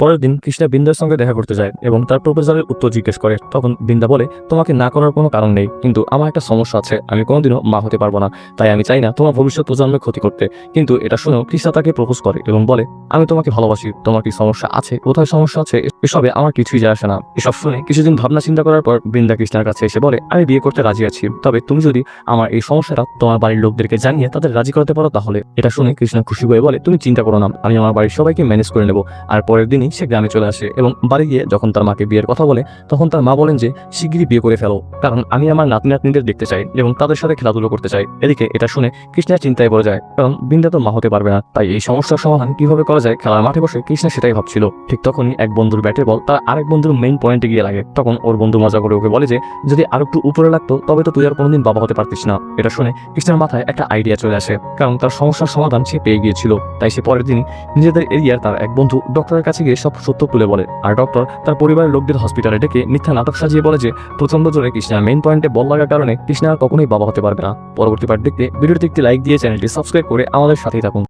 পরের দিন কৃষ্ণা বৃন্দার সঙ্গে দেখা করতে যায় এবং তার প্রপোজালের উত্তর জিজ্ঞেস করে। তখন বৃন্দা বলে, তোমাকে না করার কোনো কারণ নেই, কিন্তু আমার একটা সমস্যা আছে, আমি কোনোদিনও মা হতে পারবো না, তাই আমি চাই না তোমার ভবিষ্যৎ প্রজন্মের ক্ষতি করতে। কিন্তু এটা শুনেও কৃষ্ণা তাকে প্রপোজ করে এবং বলে, আমি তোমাকে ভালোবাসি, তোমার কি সমস্যা আছে, কোথায় সমস্যা আছে এসবে আমার কিছুই যায় আসে না। এসব শুনে কিছুদিন ভাবনা চিন্তা করার পর বৃন্দা কৃষ্ণার কাছে এসে বলে, আমি বিয়ে করতে রাজি আছি, তবে তুমি যদি আমার এই সমস্যাটা তোমার বাড়ির লোকদেরকে জানিয়ে তাদের রাজি করতে পারো তাহলে। এটা শুনে কৃষ্ণা খুশি হয়ে বলে, তুমি চিন্তা করো না, আমি আমার বাড়ির সবাইকে ম্যানেজ করে নেবো। আর পরের দিনই সে গ্রামে চলে আসে এবং বাড়ি গিয়ে যখন তার মাকে বিয়ের কথা বলে তখন তার মা বলেন যে শিগগিরই বিয়ে করে ফেলো, কারণ আমি আমার নাতি নাতনিদের দেখতে চাই এবং তাদের সাথে খেলাধুলো করতে চাই। এদিকে এটা শুনে কৃষ্ণা চিন্তায় পড়ে যায়, কারণ বৃন্দা তো মা হতে পারবে না, তাই এই সমস্যার সমাধান কিভাবে করা যায় খেলার মাঠে বসে কৃষ্ণা সেটাই ভাবছিল। ঠিক তখনই এক বন্ধুর ব্যাটের বল তার আরেক বন্ধুর মেইন পয়েন্টে গিয়ে লাগে। তখন ওর বন্ধু মজা করে ওকে বলে যে যদি আর একটু উপরে লাগতো তবে তো তুই আর কোনোদিন বাবা হতে পারতিস না। এটা শুনে কৃষ্ণার মাথায় একটা আইডিয়া চলে আসে, কারণ তার সমস্যার সমাধান সে পেয়ে গিয়েছিল। তাই সে পরের দিনই নিজেদের এরিয়ার তার এক বন্ধু ডক্টরের কাছে গিয়ে সব সত্য তুলে বলে। আর ডক্টর তার পরিবারের লোকদের হসপিটালে ডেকে মিথ্যা নাটক সাজিয়ে বলে যে প্রচন্ড জোরে কৃষ্ণার মেইন পয়েন্টে বল লাগার কারণে কৃষ্ণা আর কখনোই বাবা হতে পারবে না। পরবর্তী পার্ট দেখতে ভিডিওটি একটি লাইক দিয়ে চ্যানেলটি সাবস্ক্রাইব করে আমাদের সাথেই থাকুন।